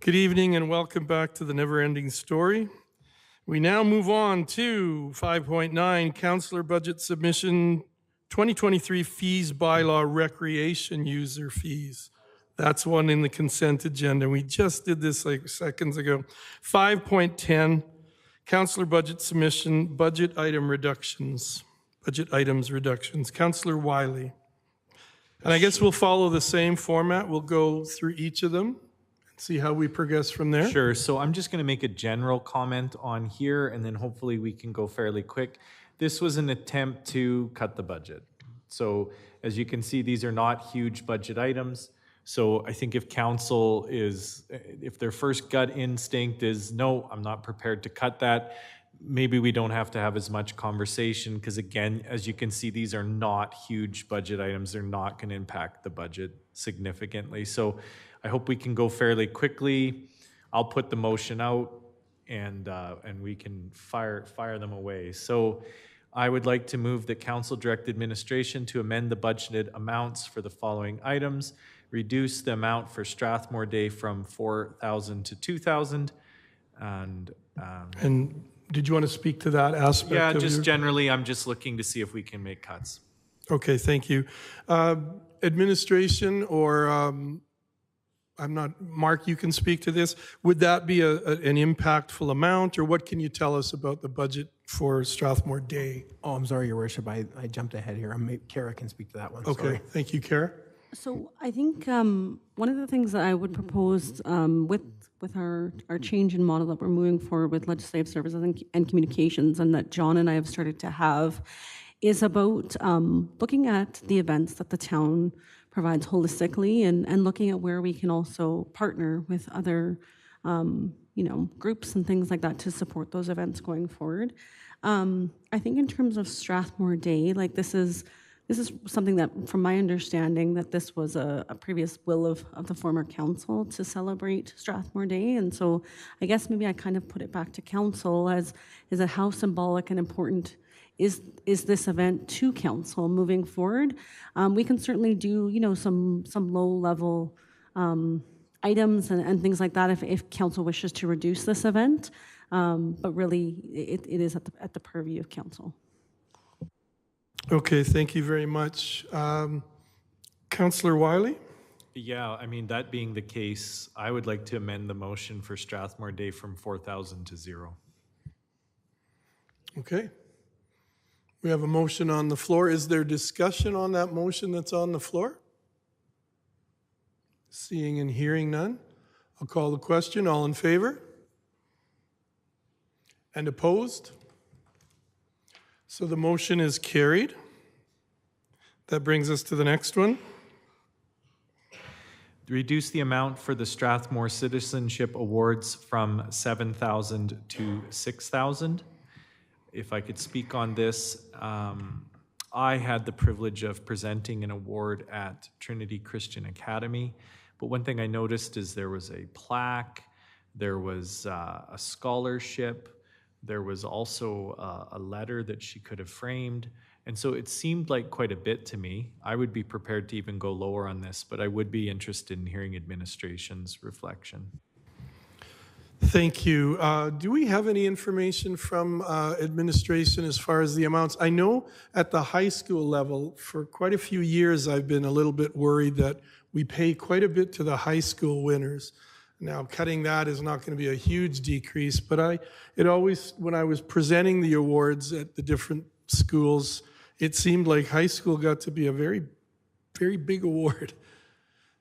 Good evening and welcome back to the Never Ending Story. We now move on to 5.9, Councillor Budget Submission 2023 Fees Bylaw Recreation User Fees. That's one in the consent agenda. We just did this like seconds ago. 5.10, Councillor Budget Submission, Budget Items Reductions. Councillor Wiley. And I guess we'll follow the same format. We'll go through each of them. See how we progress from there? Sure. So I'm just going to make a general comment on here, and then hopefully we can go fairly quick. This was an attempt to cut the budget. So as you can see, these are not huge budget items. So I think if council is, if their first gut instinct is, no, I'm not prepared to cut that, maybe we don't have to have as much conversation, because again, as you can see, these are not huge budget items. They're not going to impact the budget significantly. So I hope we can go fairly quickly. I'll put the motion out and we can fire them away. So I would like to move that council direct administration to amend the budgeted amounts for the following items. Reduce the amount for Strathmore Day from 4,000 to 2,000. And did you want to speak to that aspect? Yeah, just generally, I'm just looking to see if we can make cuts. Okay, thank you. Administration or Mark, you can speak to this. Would that be an impactful amount, or what can you tell us about the budget for Strathmore Day? Oh, I'm sorry, Your Worship. I jumped ahead here. Kara can speak to that one. Okay, Sorry. Thank you, Kara. So I think one of the things that I would propose with our change in model that we're moving forward with legislative services and communications, and that John and I have started to have, is about looking at the events that the town provides holistically and looking at where we can also partner with other groups and things like that to support those events going forward. I think in terms of Strathmore Day, like this is something that, from my understanding, that this was a previous will of the former council to celebrate Strathmore Day. And so I guess maybe I kind of put it back to council as how symbolic and important is this event to council moving forward. We can certainly do, some low level items and things like that if council wishes to reduce this event. But really it is at the purview of council. Okay, thank you very much. Councillor Wiley? Yeah, I mean, that being the case, I would like to amend the motion for Strathmore Day from 4,000 to 0. Okay. We have a motion on the floor. Is there discussion on that motion that's on the floor? Seeing and hearing none, I'll call the question. All in favor? And opposed? So the motion is carried. That brings us to the next one. Reduce the amount for the Strathmore Citizenship Awards from 7,000 to 6,000. If I could speak on this, I had the privilege of presenting an award at Trinity Christian Academy, but one thing I noticed is there was a plaque, there was a scholarship, there was also a letter that she could have framed, and so it seemed like quite a bit to me. I would be prepared to even go lower on this, but I would be interested in hearing administration's reflection. Thank you. Do we have any information from administration as far as the amounts? I know at the high school level, for quite a few years, I've been a little bit worried that we pay quite a bit to the high school winners. Now, cutting that is not going to be a huge decrease, but it always, when I was presenting the awards at the different schools, it seemed like high school got to be a very, very big award.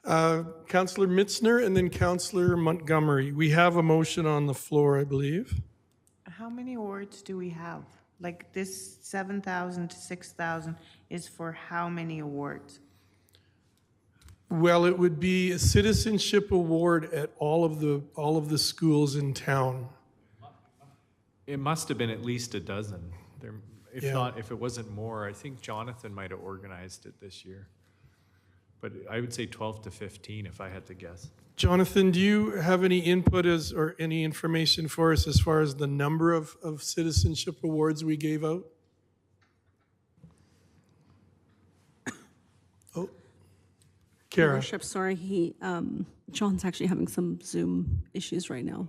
Councillor Mitzner and then Councillor Montgomery. We have a motion on the floor, I believe. How many awards do we have? Like this 7,000 to 6,000 is for how many awards? Well, it would be a citizenship award at all of the schools in town. It must have been at least a dozen. If Yeah. not, if it wasn't more, I think Jonathan might have organized it this year. But I would say 12 to 15 if I had to guess. Jonathan, do you have any input or any information for us as far as the number of citizenship awards we gave out? Oh, Your Kara? Worship, sorry, John's actually having some Zoom issues right now.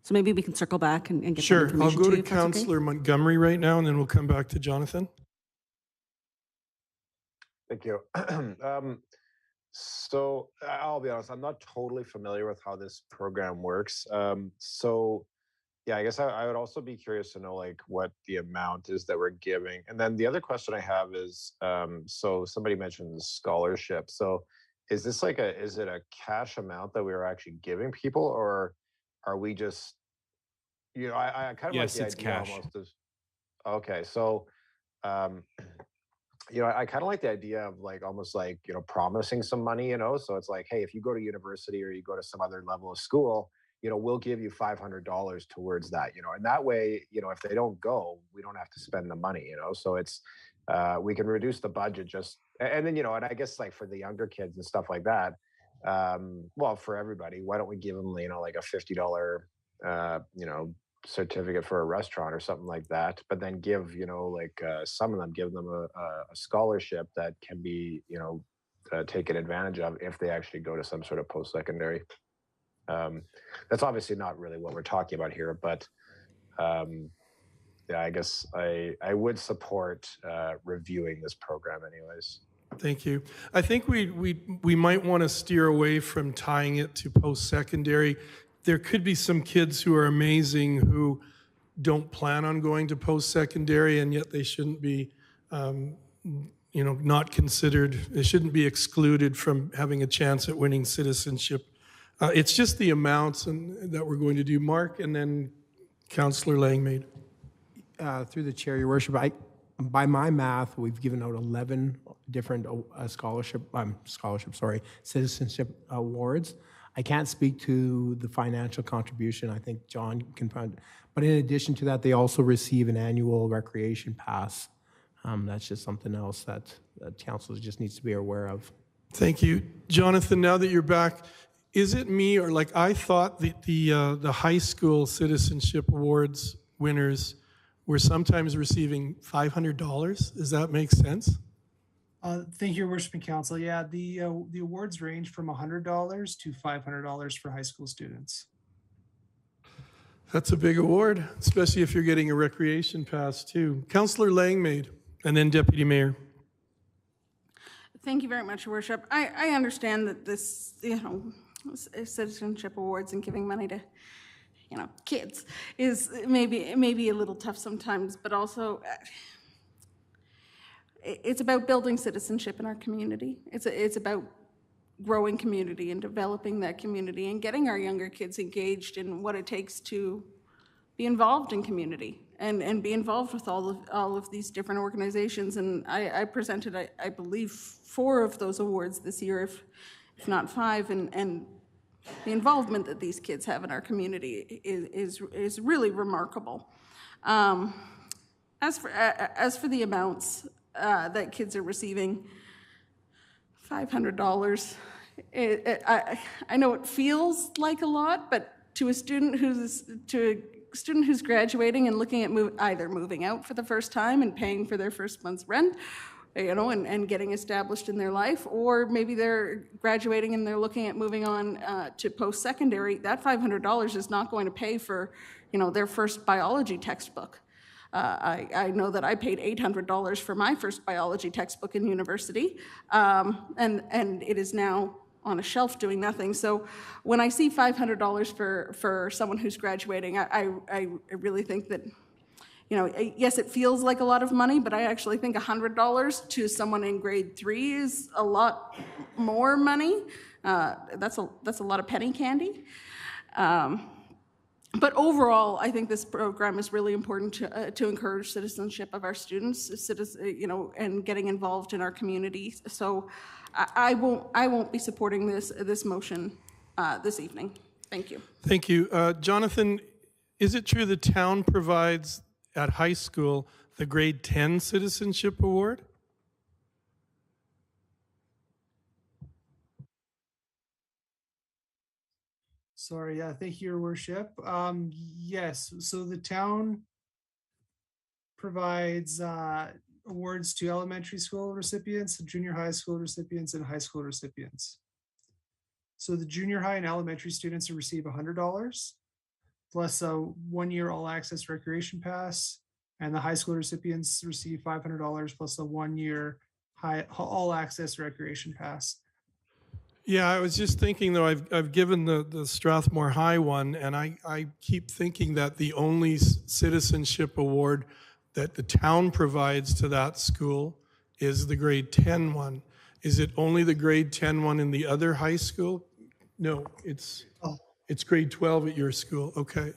So maybe we can circle back and get that Sure, I'll information go to to you, if that's okay? Councillor Montgomery right now, and then we'll come back to Jonathan. Thank you. So I'll be honest, I'm not totally familiar with how this program works. So yeah, I guess I would also be curious to know like what the amount is that we're giving. And then the other question I have is, so somebody mentioned scholarship. So is this like is it a cash amount that we are actually giving people, or are we just, I kind of Yes, like it's the idea cash. almost of, okay, so um, I kind of like the idea of like almost like, promising some money, so it's like, hey, if you go to university or you go to some other level of school, we'll give you $500 towards that, and that way, if they don't go, we don't have to spend the money, so it's, we can reduce the budget just, and then, and I guess like for the younger kids and stuff like that, well, for everybody, why don't we give them, like a $50, certificate for a restaurant or something like that, but then give some of them give them a scholarship that can be taken advantage of if they actually go to some sort of post-secondary. That's obviously not really what we're talking about here, but yeah, I guess I would support reviewing this program anyways. Thank you. I think we might want to steer away from tying it to post-secondary. There could be some kids who are amazing who don't plan on going to post-secondary, and yet they shouldn't be, not considered. They shouldn't be excluded from having a chance at winning citizenship. It's just the amounts that we're going to do. Mark, and then Councillor Langmaid. Through the chair, Your Worship, by my math, we've given out 11 different citizenship awards. I can't speak to the financial contribution. I think John can find, but in addition to that, they also receive an annual recreation pass. That's just something else that council just needs to be aware of. Thank you. Jonathan, now that you're back, is it me, or like I thought the high school citizenship awards winners were sometimes receiving $500? Does that make sense? Thank you, Your Worship and Council. Yeah, the awards range from $100 to $500 for high school students. That's a big award, especially if you're getting a recreation pass too. Councillor Langmaid, and then Deputy Mayor. Thank you very much, Your Worship. I understand that this, citizenship awards and giving money to, kids is maybe a little tough sometimes, but also it's about building citizenship in our community. It's about growing community and developing that community and getting our younger kids engaged in what it takes to be involved in community and be involved with all of these different organizations. And I presented, I believe, 4 of those awards this year, if not 5, and the involvement that these kids have in our community is really remarkable. As for the amounts that kids are receiving, $500. I know it feels like a lot, but to a student who's graduating and looking at either moving out for the first time and paying for their first month's rent, and getting established in their life, or maybe they're graduating and they're looking at moving on to post-secondary, that $500 is not going to pay for, their first biology textbook. I know that I paid $800 for my first biology textbook in university, and it is now on a shelf doing nothing. So when I see $500 for someone who's graduating, I really think that, yes, it feels like a lot of money, but I actually think $100 to someone in grade 3 is a lot more money. That's a lot of penny candy. But overall, I think this program is really important to encourage citizenship of our students, and getting involved in our community. So I won't be supporting this motion this evening. Thank you. Thank you. Jonathan, is it true the town provides at high school the grade 10 citizenship award? Sorry, yeah, thank you, Your Worship. Yes, so the town provides awards to elementary school recipients, junior high school recipients, and high school recipients. So the junior high and elementary students will receive $100 plus a 1-year all access recreation pass, and the high school recipients receive $500 plus a 1-year all access recreation pass. Yeah, I was just thinking though, I've given the Strathmore High one, and I keep thinking that the only citizenship award that the town provides to that school is the grade 10 one. Is it only the grade 10 one in the other high school? No, it's grade 12 at your school. Okay.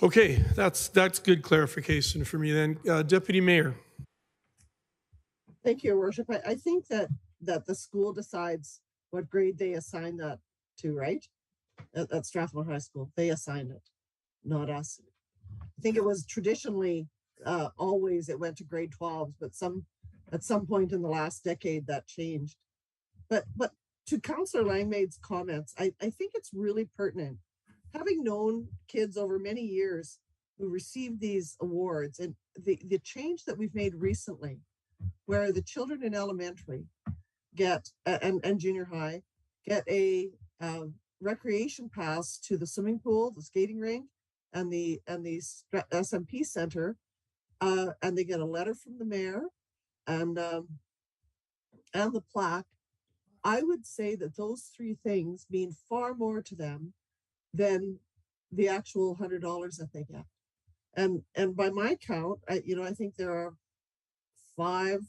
Okay, that's good clarification for me then. Deputy Mayor. Thank you, Your Worship. I think that the school decides what grade they assign that to, right? At Strathmore High School, they assign it, not us. I think it was traditionally always it went to grade 12s, but at some point in the last decade that changed. But to Councillor Langmaid's comments, I think it's really pertinent. Having known kids over many years who received these awards, and the change that we've made recently, where the children in elementary get and junior high get a recreation pass to the swimming pool, the skating rink, and the SMP center, and they get a letter from the mayor and the plaque. I would say that those three things mean far more to them than the actual $100 that they get. And by my count, I think there are five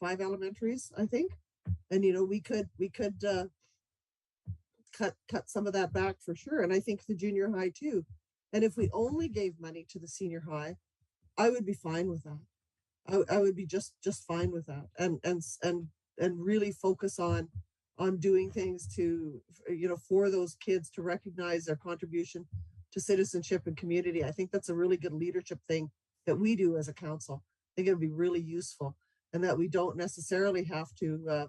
elementaries, I think, and we could cut some of that back for sure. And I think the junior high too. And if we only gave money to the senior high, I would be fine with that. I would be just fine with that, and really focus on doing things to for those kids to recognize their contribution to citizenship and community. I think that's a really good leadership thing that we do as a council. I think it'd be really useful, and that we don't necessarily have to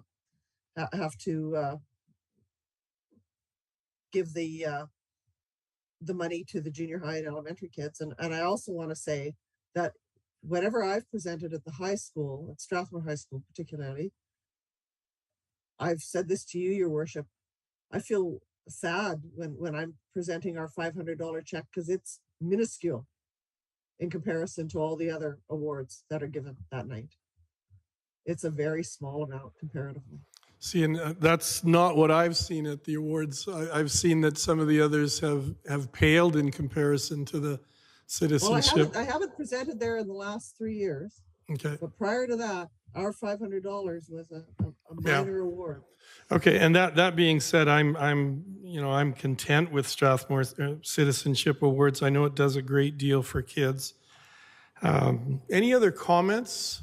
give the money to the junior high and elementary kids. And I also want to say that whatever I've presented at the high school, at Strathmore High School particularly, I've said this to you, Your Worship, I feel sad when I'm presenting our $500 check, because it's minuscule in comparison to all the other awards that are given that night. It's a very small amount comparatively. See, and that's not what I've seen at the awards. I've seen that some of the others have paled in comparison to the citizenship. Well, I haven't presented there in the last 3 years. Okay. But prior to that, our $500 was a minor award. Okay, and that being said, I'm content with Strathmore's citizenship awards. I know it does a great deal for kids. Any other comments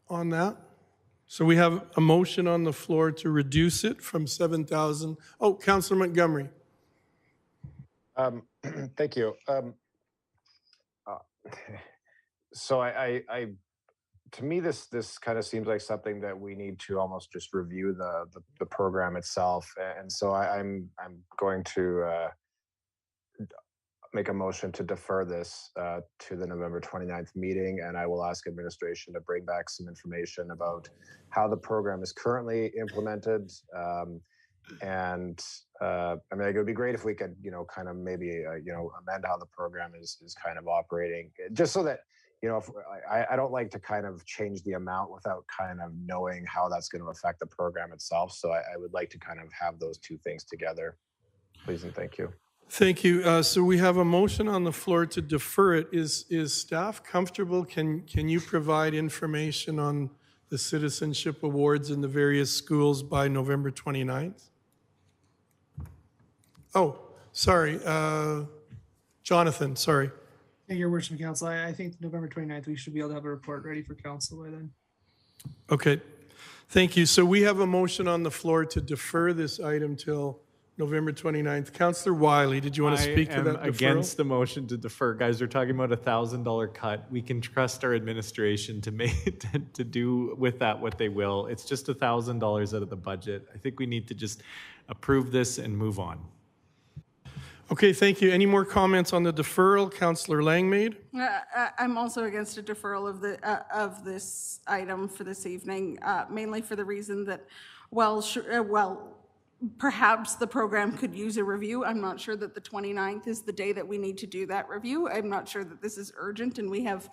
on that? So we have a motion on the floor to reduce it from 7,000. Oh, Councillor Montgomery. Thank you. So I to me, this kind of seems like something that we need to almost just review the program itself. And so I'm going to make a motion to defer this to the November 29th meeting, and I will ask administration to bring back some information about how the program is currently implemented. And I mean, it would be great if we could, kind of maybe, amend how the program is kind of operating, just so that, if, I don't like to kind of change the amount without kind of knowing how that's going to affect the program itself. So I would like to kind of have those two things together, please and thank you. Thank you. So we have a motion on the floor to defer it. Is staff comfortable? Can you provide information on the citizenship awards in the various schools by November 29th? Oh, sorry. Jonathan, sorry. Thank you, Your Worship, Council. I think November 29th, we should be able to have a report ready for council by then. Okay. Thank you. So we have a motion on the floor to defer this item till November 29th. Councillor Wiley, did you want to speak to that deferral? Against the motion to defer. Guys, we're talking about $1,000 cut. We can trust our administration to do with that what they will. It's just $1,000 out of the budget. I think we need to just approve this and move on. Okay, thank you. Any more comments on the deferral? Councillor Langmaid? I'm also against a deferral of this item for this evening, mainly for the reason that, perhaps the program could use a review. I'm not sure that the 29th is the day that we need to do that review. I'm not sure that this is urgent, and we have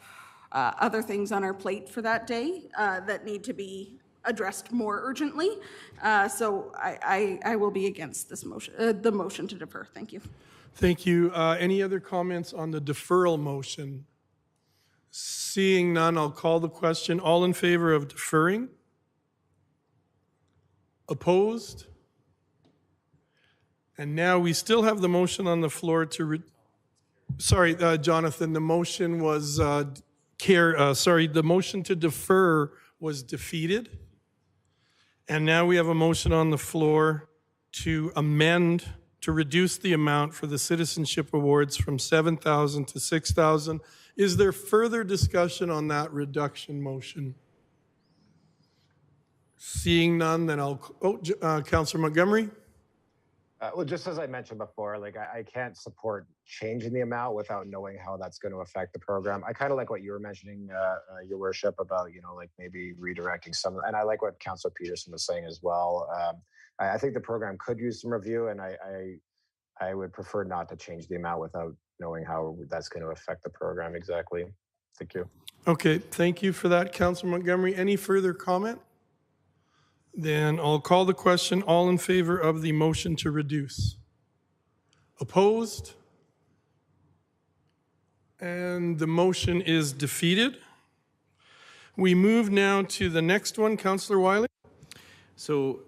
other things on our plate for that day that need to be addressed more urgently. So I will be against this motion, the motion to defer. Thank you. Thank you. Any other comments on the deferral motion? Seeing none, I'll call the question. All in favor of deferring? Opposed? And now we still have the motion on the floor to, sorry, Jonathan, the motion was, the motion to defer was defeated. And now we have a motion on the floor to amend, to reduce the amount for the citizenship awards from $7,000 to $6,000. Is there further discussion on that reduction motion? Seeing none, then I'll, Councillor Montgomery? Well, just as I mentioned before, like I can't support changing the amount without knowing how that's going to affect the program. I kind of like what you were mentioning, Your Worship, about, like maybe redirecting some, and I like what Councillor Peterson was saying as well. I think the program could use some review, and I would prefer not to change the amount without knowing how that's going to affect the program exactly. Thank you. Okay, thank you for that, Councillor Montgomery. Any further comment? Then I'll call the question. All in favor of the motion to reduce? Opposed? And the motion is defeated. We move now to the next one. Councillor Wiley? So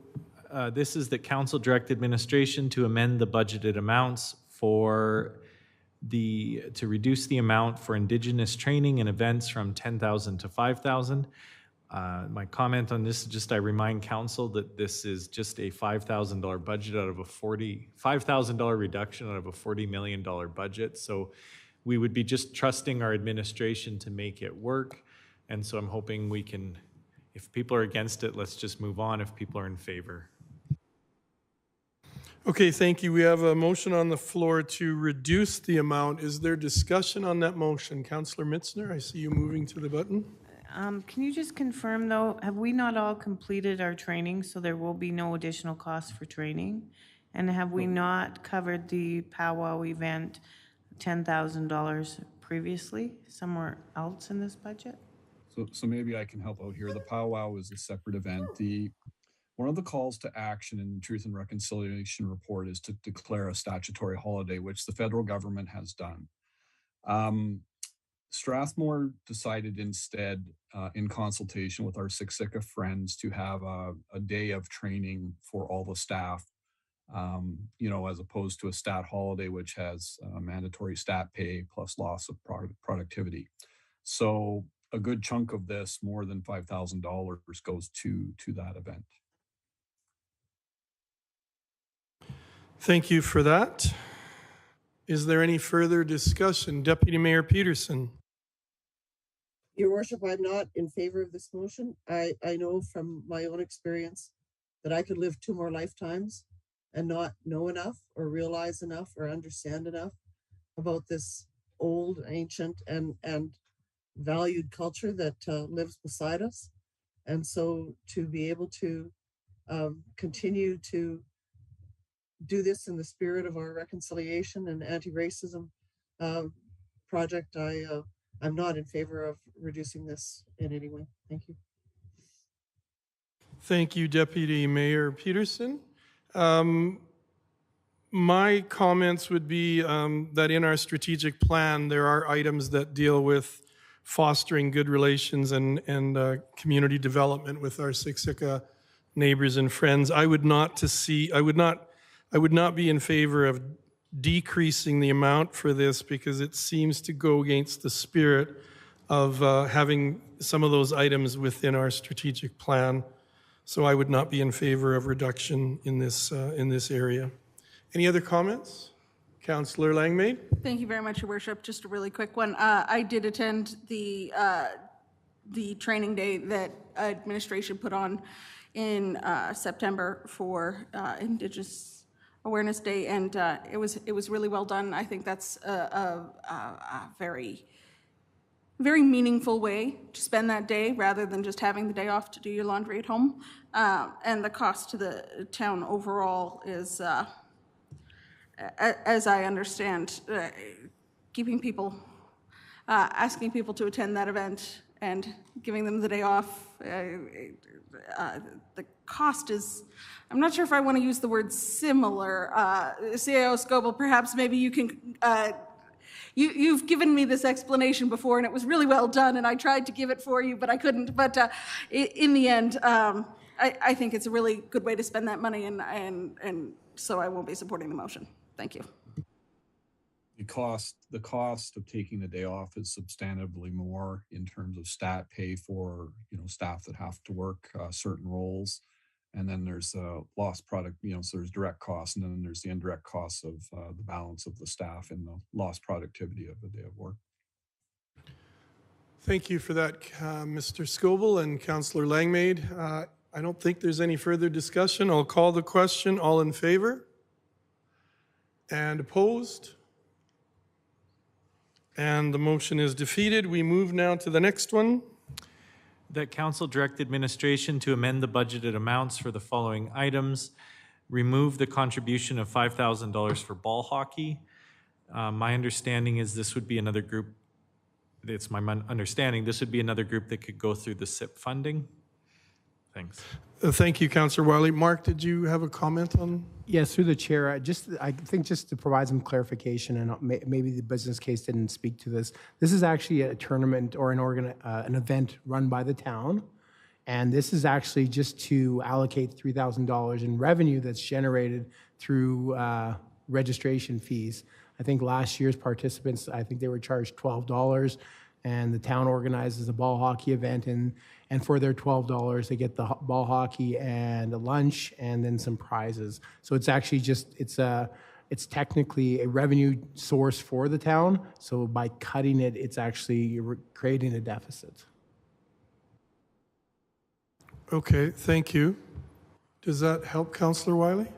this is the council direct administration to amend the budgeted amounts for to reduce the amount for Indigenous training and events from 10,000 to 5,000. My comment on this is just I remind council that this is just a $5,000 budget out of a $5,000 reduction out of a $40 million budget. So we would be just trusting our administration to make it work. And so I'm hoping we can, if people are against it, let's just move on. If people are in favor. Okay, thank you. We have a motion on the floor to reduce the amount. Is there discussion on that motion? Councillor Mitzner, I see you moving to the button. Can you just confirm, though, have we not all completed our training, so there will be no additional costs for training? And have we not covered the powwow event, $10,000 previously, somewhere else in this budget? So maybe I can help out here. The powwow is a separate event. One of the calls to action in the Truth and Reconciliation report is to declare a statutory holiday, which the federal government has done. Strathmore decided instead, in consultation with our Siksika friends, to have a day of training for all the staff, as opposed to a stat holiday, which has mandatory stat pay plus loss of productivity. So a good chunk of this, more than $5,000, goes to that event. Thank you for that. Is there any further discussion? Deputy Mayor Peterson. Your Worship, I'm not in favor of this motion. I know from my own experience that I could live 2 more lifetimes and not know enough or realize enough or understand enough about this old, ancient, and valued culture that lives beside us. And so to be able to continue to do this in the spirit of our reconciliation and anti-racism project, I'm not in favor of reducing this in any way. Thank you. Thank you, Deputy Mayor Peterson. My comments would be that in our strategic plan, there are items that deal with fostering good relations and community development with our Siksika neighbors and friends. I would not be in favor of decreasing the amount for this because it seems to go against the spirit of having some of those items within our strategic plan. So I would not be in favor of reduction in this area. Any other comments? Councillor Langmaid? Thank you very much, Your Worship. Just a really quick one. I did attend the training day that administration put on in September for Indigenous Awareness Day, and it was really well done. I think that's a very, very meaningful way to spend that day rather than just having the day off to do your laundry at home. And the cost to the town overall is, as I understand, keeping people, asking people to attend that event and giving them the day off. The cost is, I'm not sure if I want to use the word similar. CAO Scoble, perhaps maybe you can, you've given me this explanation before and it was really well done and I tried to give it for you, but I couldn't. But in the end, I think it's a really good way to spend that money and so I won't be supporting the motion. Thank you. The cost of taking the day off is substantively more in terms of stat pay for, staff that have to work certain roles. And then there's lost product, so there's direct costs, and then there's the indirect costs of the balance of the staff and the lost productivity of the day of work. Thank you for that, Mr. Scoble and Councillor Langmaid. I don't think there's any further discussion. I'll call the question. All in favor? And opposed? And the motion is defeated. We move now to the next one. That council direct administration to amend the budgeted amounts for the following items. Remove the contribution of $5,000 for ball hockey. My understanding is this would be another group, it's my understanding, this would be another group that could go through the SIP funding. Thanks. Thank you, Councillor Wiley. Mark, did you have a comment on? Yes, through the chair, I think just to provide some clarification, and maybe the business case didn't speak to this. This is actually a tournament or an event run by the town, and this is actually just to allocate $3,000 in revenue that's generated through registration fees. I think last year's participants, I think they were charged $12, and the town organizes a ball hockey event, and for their $12, they get the ball hockey and a lunch and then some prizes. So it's actually just, it's technically a revenue source for the town. So by cutting it, it's actually you're creating a deficit. Okay, thank you. Does that help, Councillor Wiley?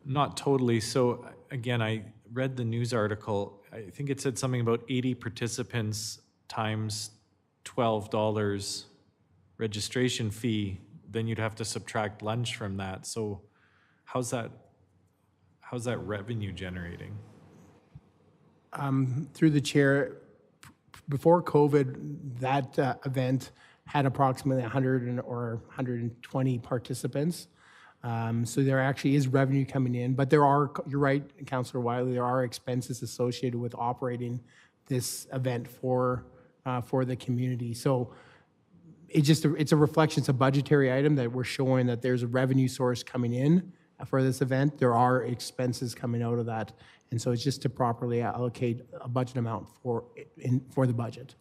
Not totally. So again, I read the news article. I think it said something about 80 participants times $12 registration fee, then you'd have to subtract lunch from that. So how's that revenue generating? Through the chair, before COVID, that event had approximately 100 or 120 participants. So there actually is revenue coming in, but there are, you're right, Councillor Wiley, there are expenses associated with operating this event for the community. So it's a reflection, it's a budgetary item that we're showing that there's a revenue source coming in for this event. There are expenses coming out of that. And so it's just to properly allocate a budget amount for the budget.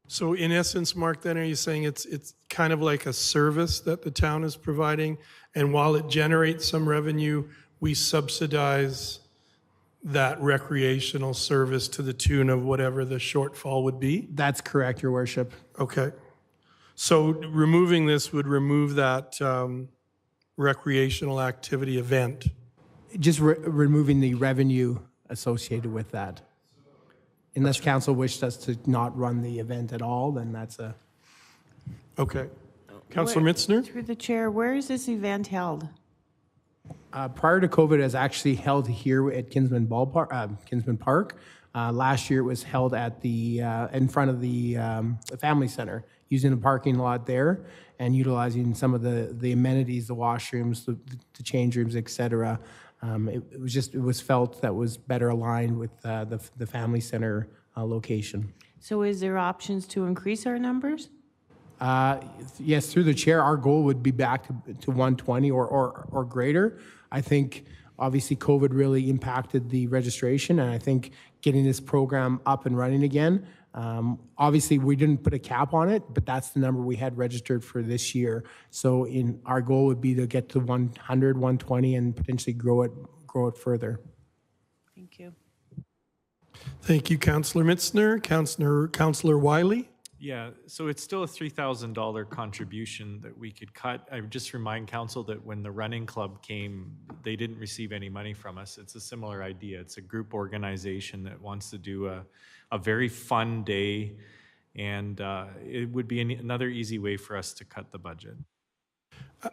So in essence, Mark, then are you saying it's kind of like a service that the town is providing, and while it generates some revenue, we subsidize that recreational service to the tune of whatever the shortfall would be? That's correct, Your Worship. Okay. So removing this would remove that recreational activity event? Just removing the revenue associated with that. Unless council wished us to not run the event at all, then that's a... Okay. Councillor Mitzner? Through the chair, where is this event held? Prior to COVID, it was actually held here at Kinsman Park. Last year, it was held at the in front of the Family Center, using the parking lot there and utilizing some of the amenities, the washrooms, the change rooms, etc. It was felt that was better aligned with the Family Center location. So is there options to increase our numbers? Yes, through the chair, our goal would be back to 120 or greater. I think obviously COVID really impacted the registration, and I think getting this program up and running again, obviously we didn't put a cap on it, but that's the number we had registered for this year. So our goal would be to get to 100, 120 and potentially grow it further. Thank you. Thank you, Councillor Mitzner. Councillor Wiley? Yeah, so it's still a $3,000 contribution that we could cut. I would just remind council that when the running club came, they didn't receive any money from us. It's a similar idea. It's a group organization that wants to do a very fun day, and it would be another easy way for us to cut the budget.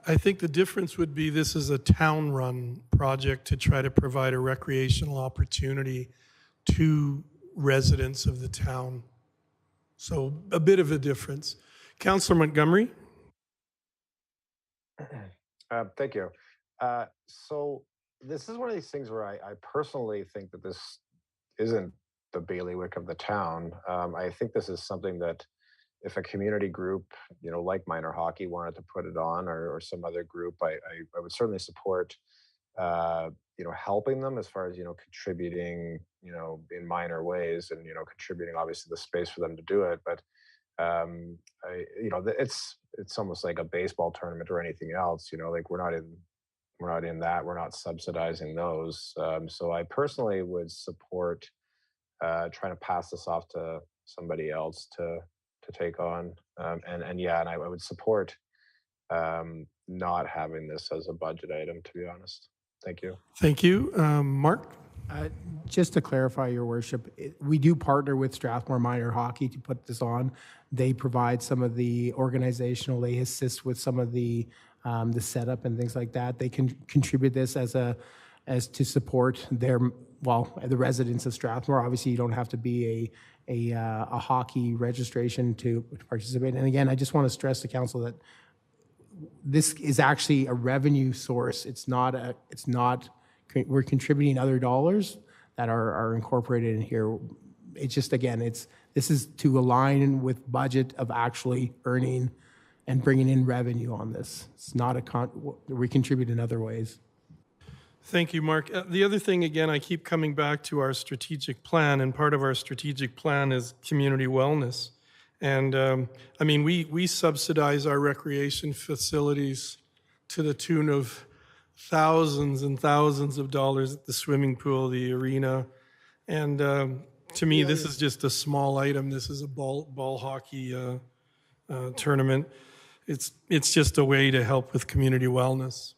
I think the difference would be this is a town-run project to try to provide a recreational opportunity to residents of the town. So a bit of a difference. Councillor Montgomery? Thank you. So this is one of these things where I personally think that this isn't the bailiwick of the town. I think this is something that if a community group, like minor hockey wanted to put it on, or some other group, I would certainly support, helping them as far as, contributing, in minor ways, and, contributing obviously the space for them to do it. But, it's almost like a baseball tournament or anything else, like we're not in that, we're not subsidizing those. So I personally would support trying to pass this off to somebody else to take on. And I would support not having this as a budget item, to be honest. Thank you. Thank you. Mark? Just to clarify, Your Worship, we do partner with Strathmore Minor Hockey to put this on. They provide some of the organizational, they assist with some of the setup and things like that. They can contribute this as to support the residents of Strathmore. Obviously, you don't have to be a hockey registration to participate. And again, I just want to stress to council that this is actually a revenue source. We're contributing other dollars that are incorporated in here. It's just, again, this is to align with budget of actually earning and bringing in revenue on this. It's not we contribute in other ways. Thank you, Mark. The other thing, again, I keep coming back to our strategic plan, and part of our strategic plan is community wellness. And we subsidize our recreation facilities to the tune of thousands and thousands of dollars at the swimming pool, the arena. And to me, this is just a small item. This is a ball hockey tournament. It's just a way to help with community wellness.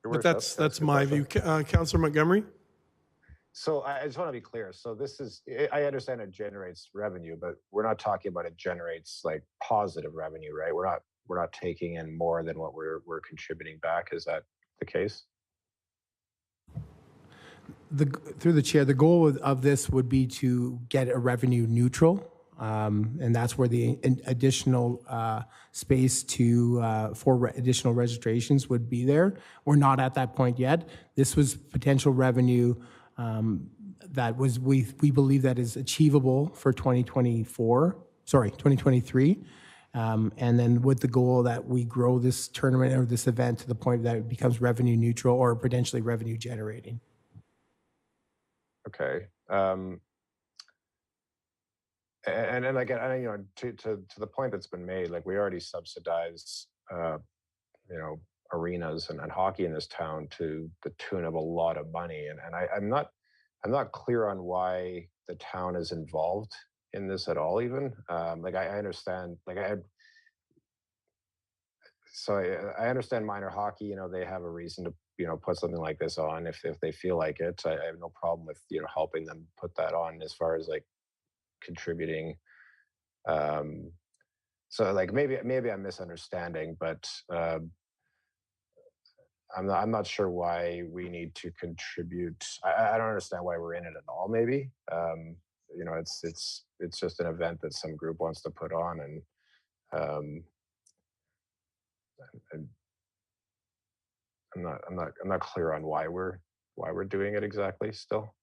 But that's my view. Councillor Montgomery? So I just want to be clear. So I understand it generates revenue, but we're not talking about it generates like positive revenue, right? We're not taking in more than what we're contributing back. Is that the case? Through the chair, the goal of this would be to get a revenue neutral, and that's where the additional space for additional registrations would be there. We're not at that point yet. This was potential revenue that we believe that is achievable for 2023. And then with the goal that we grow this tournament or this event to the point that it becomes revenue neutral or potentially revenue generating. Okay. And again, to the point that's been made, like we already subsidize, arenas and hockey in this town to the tune of a lot of money. And I'm not clear on why the town is involved in this at all, even. I understand, I understand minor hockey, they have a reason to, put something like this on if they feel like it. I have no problem with, helping them put that on as far as like contributing. Maybe I'm misunderstanding, but I'm not sure why we need to contribute. I don't understand why we're in it at all. Maybe it's just an event that some group wants to put on, and I'm not clear on why we're doing it exactly still.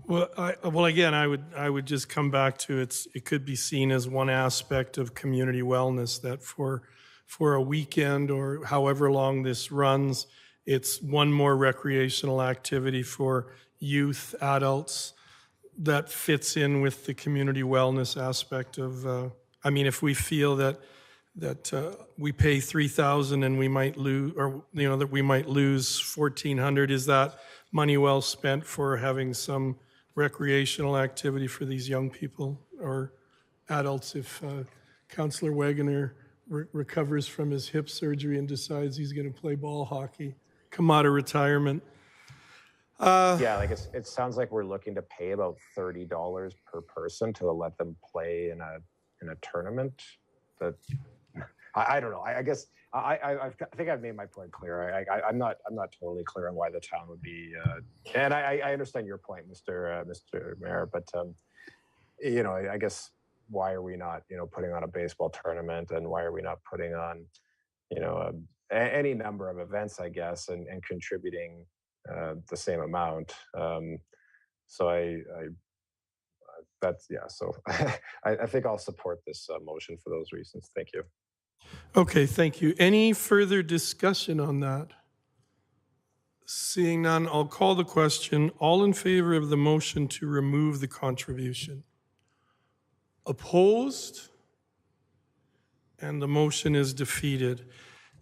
Well, again, I would just come back to it could be seen as one aspect of community wellness, that for a weekend or however long this runs, it's one more recreational activity for youth, adults, that fits in with the community wellness aspect of, if we feel that we pay $3,000 and we might lose, or that we might lose $1,400, is that money well spent for having some recreational activity for these young people or adults if Councillor Wegener recovers from his hip surgery and decides he's going to play ball hockey, come out of retirement. Yeah, like it sounds like we're looking to pay about $30 per person to let them play in a tournament. That I don't know. I guess I think I've made my point clear. I'm not totally clear on why the town would be. And I understand your point, Mr. Mayor, but you know, I guess why are we not, you know, putting on a baseball tournament, and why are we not putting on, you know, any number of events, I guess, and contributing the same amount. So that's, yeah, so I think I'll support this motion for those reasons. Thank you. Okay, thank you. Any further discussion on that? Seeing none, I'll call the question. All in favor of the motion to remove the contribution? Opposed? And the motion is defeated.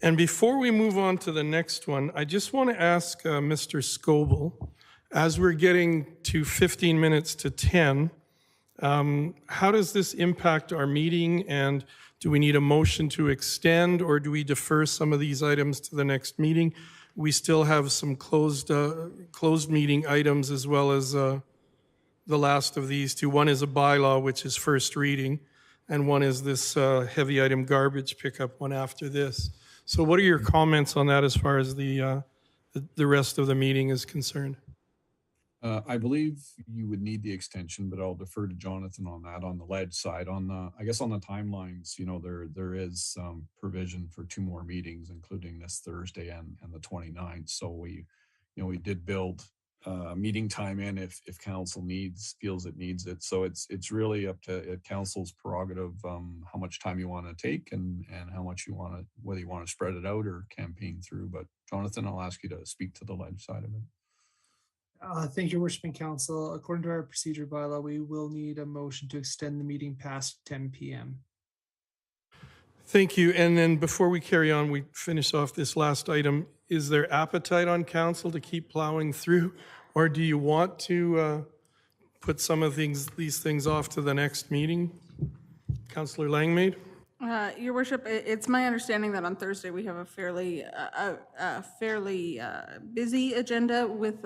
And before we move on to the next one, I just want to ask Mr. Scoble, as we're getting to 15 minutes to 10, how does this impact our meeting, and do we need a motion to extend, or do we defer some of these items to the next meeting? We still have some closed meeting items, as well as the last of these two. One is a bylaw, which is first reading, and one is this heavy item garbage pickup one after this. So what are your comments on that as far as the rest of the meeting is concerned? I believe you would need the extension, but I'll defer to Jonathan on that. On the ledge side, I guess on the timelines, you know, there is provision for 2 more meetings, including this Thursday and the 29th. So we did build meeting time in if council feels it needs it. So it's really up to council's prerogative how much time you want to take and how much you want to, whether you want to spread it out or campaign through. But Jonathan, I'll ask you to speak to the ledge side of it. Thank you, Worshiping Council. According to our procedure bylaw, we will need a motion to extend the meeting past 10 p.m. Thank you. And then before we carry on, we finish off this last item. Is there appetite on council to keep plowing through, or do you want to put some of these things off to the next meeting? Councillor Langmaid? Your Worship, it's my understanding that on Thursday we have a fairly busy agenda with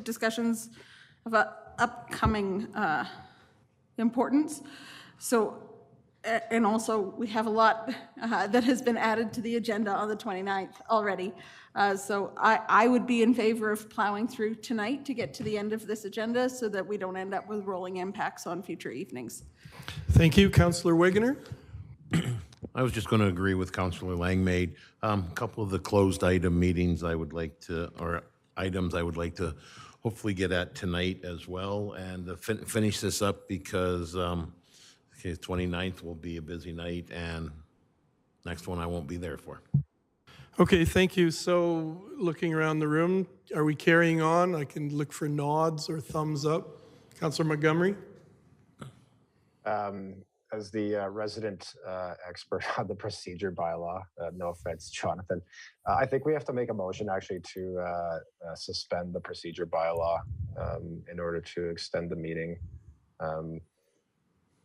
discussions of upcoming importance. So, and also we have a lot that has been added to the agenda on the 29th already. So I would be in favor of plowing through tonight to get to the end of this agenda so that we don't end up with rolling impacts on future evenings. Thank you. Councillor Wegener? I was just going to agree with Councillor Langmaid. A couple of the closed item meetings I would like to, or items I would like to hopefully get at tonight as well, and finish this up because okay, 29th will be a busy night, and next one I won't be there for. Okay, thank you. So looking around the room, are we carrying on? I can look for nods or thumbs up. Councillor Montgomery? As the resident expert on the procedure bylaw, no offense, Jonathan, I think we have to make a motion actually to suspend the procedure bylaw in order to extend the meeting,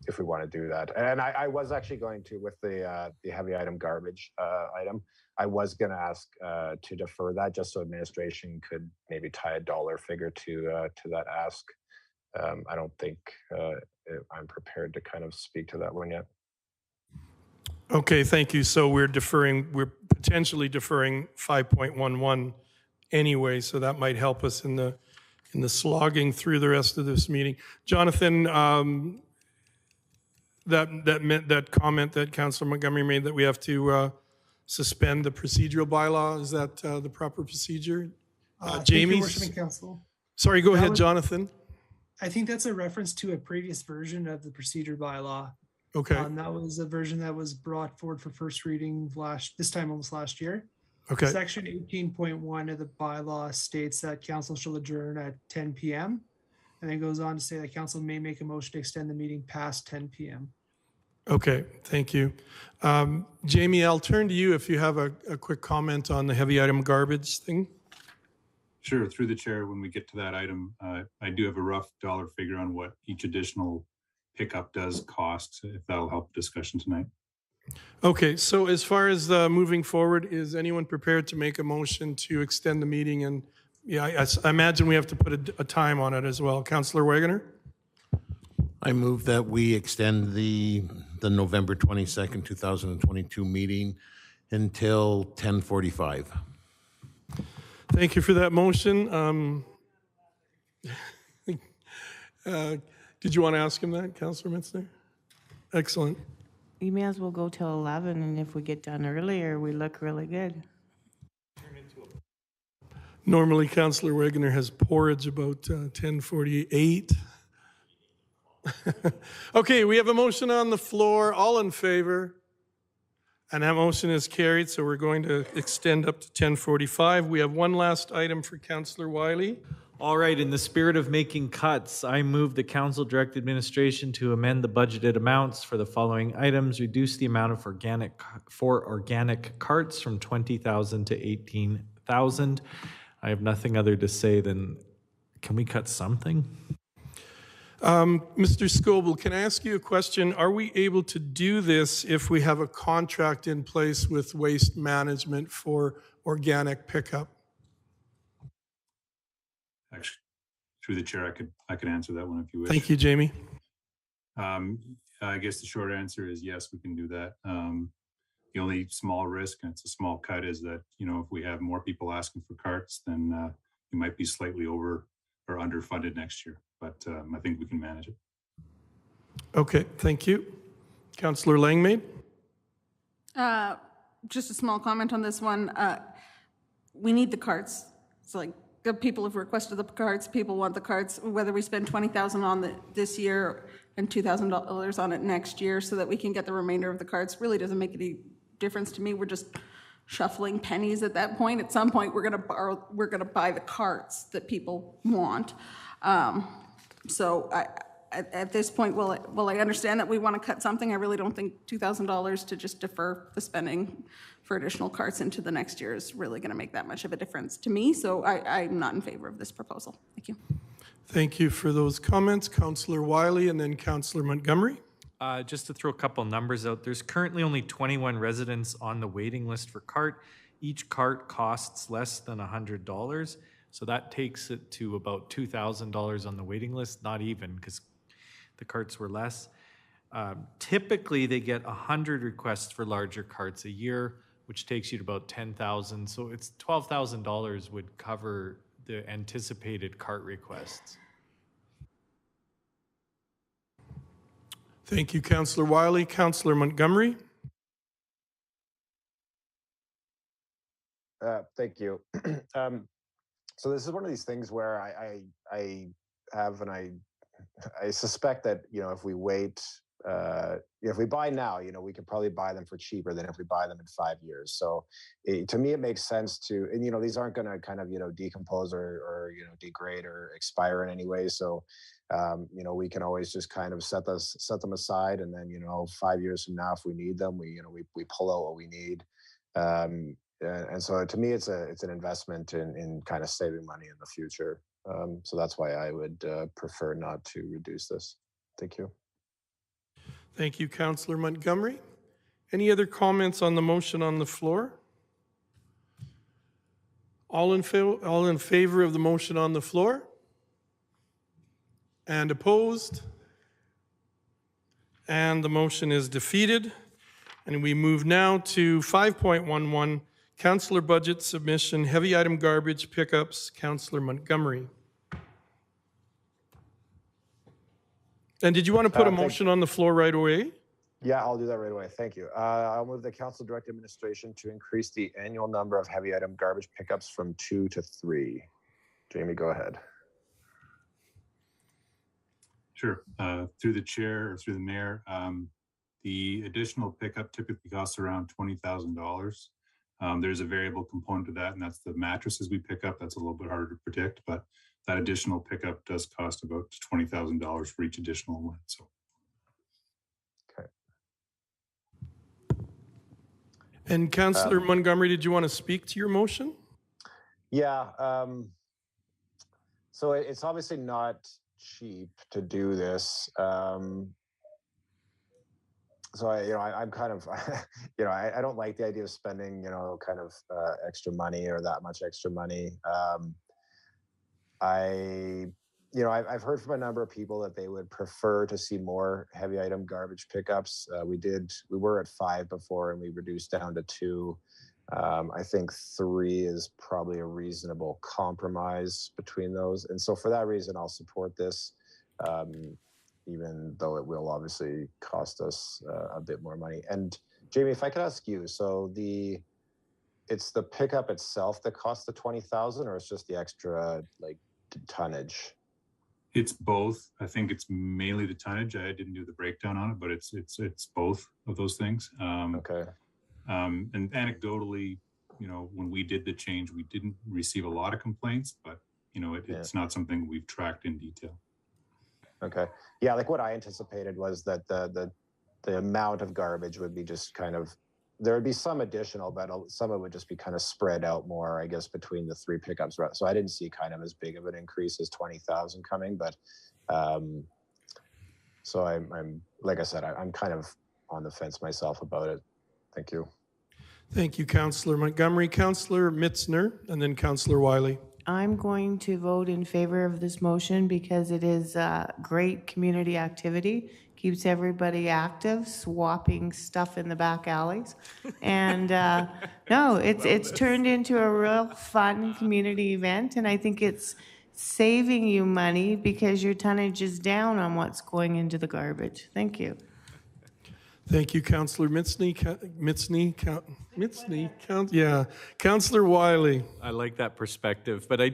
if we want to do that. And I was actually going to, with the heavy item garbage item, I was going to ask to defer that just so administration could maybe tie a dollar figure to that ask. I don't think I'm prepared to kind of speak to that one yet. Okay, thank you. So we're potentially deferring 5.11 anyway, so that might help us in the slogging through the rest of this meeting. Jonathan, that comment that Councillor Montgomery made that we have to suspend the procedural bylaw, is that the proper procedure? Jamie? Council. Sorry, go ahead, Jonathan. I think that's a reference to a previous version of the procedure bylaw. Okay. That was a version that was brought forward for first reading this time almost last year. Okay. Section 18.1 of the bylaw states that council shall adjourn at 10 p.m. and then goes on to say that council may make a motion to extend the meeting past 10 p.m. Okay, thank you. Jamie, I'll turn to you if you have a quick comment on the heavy item garbage thing. Sure, through the chair, when we get to that item, I do have a rough dollar figure on what each additional pickup does cost, if that'll help discussion tonight. Okay, so as far as moving forward, is anyone prepared to make a motion to extend the meeting? And yeah, I imagine we have to put a time on it as well. Councillor Wagoner? I move that we extend the November 22nd, 2022 meeting until 10:45. Thank you for that motion. Did you want to ask him that, Councillor Mitzner? Excellent. You may as well go till 11, and if we get done earlier, we look really good. Normally, Councillor Wegener has porridge about 10:48. Okay, we have a motion on the floor. All in favor? And that motion is carried, so we're going to extend up to 10:45. We have one last item for Councillor Wiley. All right, in the spirit of making cuts, I move the council direct administration to amend the budgeted amounts for the following items. Reduce the amount of organic carts from 20,000 to 18,000. I have nothing other to say than, can we cut something? Mr. Scoble, can I ask you a question? Are we able to do this if we have a contract in place with Waste Management for organic pickup? Actually, through the chair, I could answer that one if you wish. Thank you, Jamie. I guess the short answer is yes, we can do that. The only small risk, and it's a small cut, is that, you know, if we have more people asking for carts, then we might be slightly over or underfunded next year. But I think we can manage it. Okay, thank you. Councillor Langmaid? Just a small comment on this one. We need the carts. It's like, the people have requested the carts, people want the carts, whether we spend $20,000 on this year and $2,000 on it next year so that we can get the remainder of the carts really doesn't make any difference to me. We're just shuffling pennies at that point. At some point, we're gonna buy the carts that people want. So at this point, well, I understand that we want to cut something. I really don't think $2,000 to just defer the spending for additional carts into the next year is really going to make that much of a difference to me. So I'm not in favor of this proposal. Thank you. Thank you for those comments. Councillor Wiley and then Councillor Montgomery. Just to throw a couple numbers out, there's currently only 21 residents on the waiting list for cart. Each cart costs less than $100. So that takes it to about $2,000 on the waiting list, not even, because the carts were less. Typically, they get 100 requests for larger carts a year, which takes you to about 10,000. So it's $12,000 would cover the anticipated cart requests. Thank you, Councillor Wiley. Councillor Montgomery? Thank you. So this is one of these things where I suspect that, you know, if we wait, if we buy now, you know, we could probably buy them for cheaper than if we buy them in 5 years. So to me, it makes sense to, and, you know, these aren't going to kind of, you know, decompose or, you know, degrade or expire in any way. So, you know, we can always just kind of set them aside. And then, you know, 5 years from now, if we need them, we pull out what we need. And so to me, it's an investment in kind of saving money in the future. So that's why I would prefer not to reduce this. Thank you. Thank you, Councillor Montgomery. Any other comments on the motion on the floor? All in favor of the motion on the floor? And opposed? And the motion is defeated. And we move now to 5.11, Councillor Budget Submission, Heavy Item Garbage Pickups, Councillor Montgomery. And did you want to put a motion on the floor right away? Yeah, I'll do that right away. Thank you. I'll move the Council Direct Administration to increase the annual number of heavy item garbage pickups from 2 to 3. Jamie, go ahead. Sure. Through the chair or through the mayor, the additional pickup typically costs around $20,000. There's a variable component to that, and that's the mattresses we pick up. That's a little bit harder to predict, but that additional pickup does cost about $20,000 for each additional one. So, okay. And Councillor Montgomery, did you want to speak to your motion? Yeah. So it's obviously not cheap to do this. So I'm kind of, I don't like the idea of spending, kind of extra money or that much extra money. I've heard from a number of people that they would prefer to see more heavy item garbage pickups. We were at 5 before and we reduced down to 2. I think 3 is probably a reasonable compromise between those. And so for that reason, I'll support this, even though it will obviously cost us a bit more money. And Jamie, if I could ask you, so it's the pickup itself that costs the 20,000, or it's just the extra tonnage? It's both. I think it's mainly the tonnage. I didn't do the breakdown on it, but it's both of those things. Okay. And anecdotally, when we did the change, we didn't receive a lot of complaints, but it's not something we've tracked in detail. Okay. Yeah, like what I anticipated was that the amount of garbage would be just kind of, there would be some additional, but some of it would just be kind of spread out more, I guess, between the 3 pickups. So I didn't see kind of as big of an increase as 20,000 coming, but so I'm like I said, I'm kind of on the fence myself about it. Thank you. Thank you, Councillor Montgomery. Councillor Mitzner, and then Councillor Wiley. I'm going to vote in favor of this motion because it is a great community activity. Keeps everybody active, swapping stuff in the back alleys. And no, it's turned into a real fun community event. And I think it's saving you money because your tonnage is down on what's going into the garbage. Thank you. Thank you, Councillor Councillor Wiley. I like that perspective, but I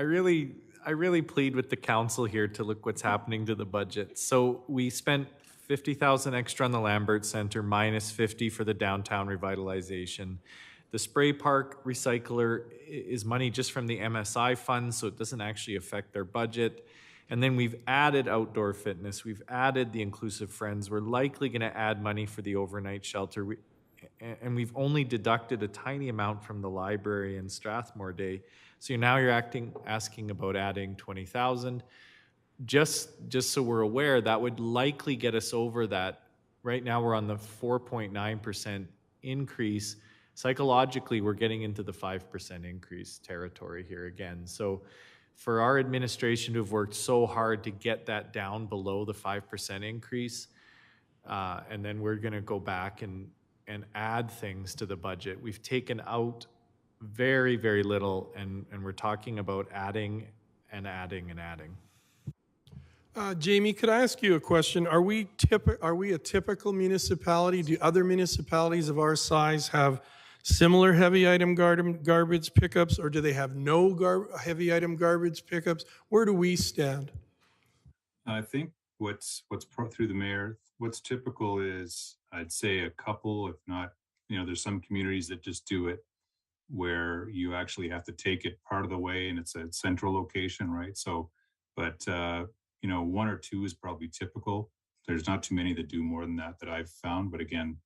really plead with the council here to look what's happening to the budget. So we spent 50,000 extra on the Lambert Center, minus 50 for the downtown revitalization. The spray park recycler is money just from the MSI fund, so it doesn't actually affect their budget. And then we've added outdoor fitness. We've added the Inclusive Friends. We're likely going to add money for the overnight shelter. And we've only deducted a tiny amount from the library and Strathmore Day. So now you're asking about adding 20,000. Just so we're aware, that would likely get us over that. Right now we're on the 4.9% increase. Psychologically, we're getting into the 5% increase territory here again. So for our administration to have worked so hard to get that down below the 5% increase, and then we're going to go back and add things to the budget. We've taken out very, very little, and we're talking about adding and adding and adding. Jamie, could I ask you a question? Are we a typical municipality? Do other municipalities of our size have similar heavy item garbage pickups, or do they have no heavy item garbage pickups? Where do we stand? I think what's through the mayor, what's typical is, I'd say a couple, if not, there's some communities that just do it where you actually have to take it part of the way and it's a central location, right? So, but 1 or 2 is probably typical. There's not too many that do more than that I've found. But again,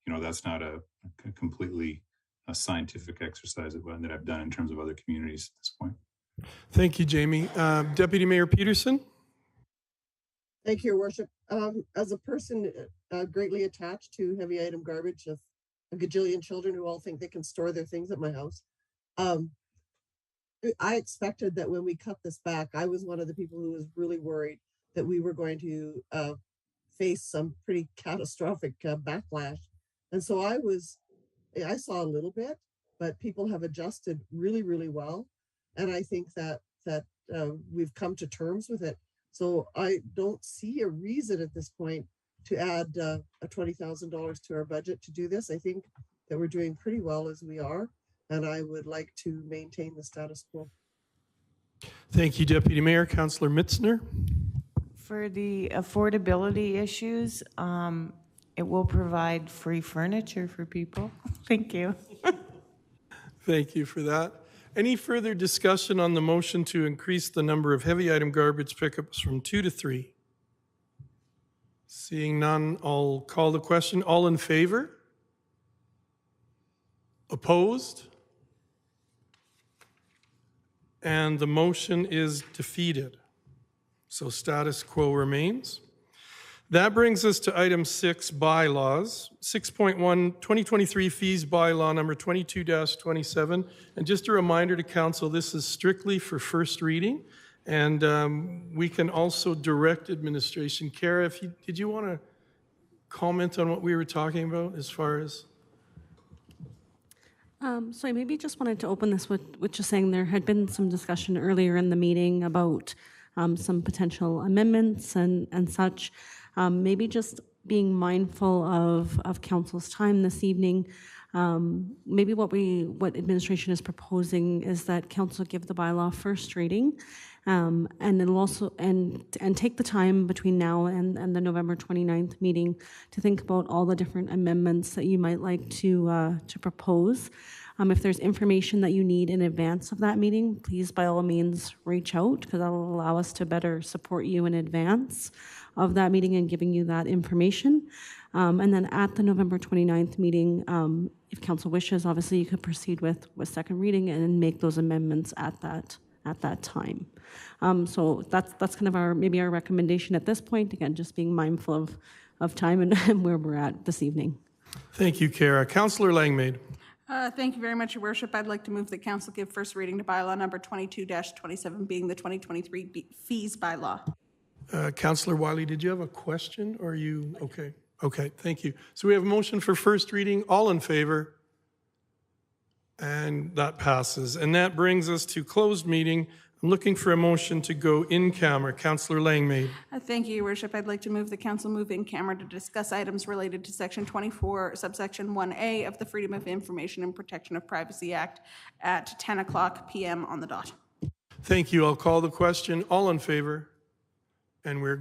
that's not a completely a scientific exercise that I've done in terms of other communities at this point. Thank you, Jamie. Deputy Mayor Peterson. Thank you, Your Worship. As a person greatly attached to heavy item garbage, of a gajillion children who all think they can store their things at my house, I expected that when we cut this back, I was one of the people who was really worried that we were going to face some pretty catastrophic backlash. And so I saw a little bit, but people have adjusted really, really well. And I think that we've come to terms with it. So I don't see a reason at this point to add a $20,000 to our budget to do this. I think that we're doing pretty well as we are, and I would like to maintain the status quo. Thank you, Deputy Mayor. Councillor Mitzner. For the affordability issues, it will provide free furniture for people. Thank you. Thank you for that. Any further discussion on the motion to increase the number of heavy item garbage pickups from 2 to 3? Seeing none, I'll call the question. All in favor? Opposed? and the motion is defeated. So status quo remains. That brings us to item 6, bylaws. 6.1, 2023 fees bylaw number 22-27. And just a reminder to council, this is strictly for first reading. And we can also direct administration. Kara, did you want to comment on what we were talking about as far as? So I maybe just wanted to open this with just saying there had been some discussion earlier in the meeting about some potential amendments and such. Maybe just being mindful of council's time this evening. Maybe what administration is proposing is that council give the bylaw first reading, and it'll also and take the time between now and the November 29th meeting to think about all the different amendments that you might like to propose. If there's information that you need in advance of that meeting, please by all means reach out, because that will allow us to better support you in advance of that meeting and giving you that information. And then at the November 29th meeting, if council wishes, obviously you could proceed with second reading and make those amendments at that time. So that's kind of our recommendation at this point. Again, just being mindful of time and where we're at this evening. Thank you, Kara. Councillor Langmaid. Thank you very much, Your Worship. I'd like to move that council give first reading to bylaw number 22-27, being the 2023 fees bylaw. Councillor Wiley, did you have a question, or are you okay? Okay, thank you. So we have a motion for first reading. All in favor? And that passes. And that brings us to closed meeting. I'm looking for a motion to go in camera. Councillor Langmaid. Thank you, Your Worship. I'd like to move the council move in camera to discuss items related to Section 24, subsection 1A of the Freedom of Information and Protection of Privacy Act at 10:00 p.m. on the dot. Thank you. I'll call the question. All in favor? And we're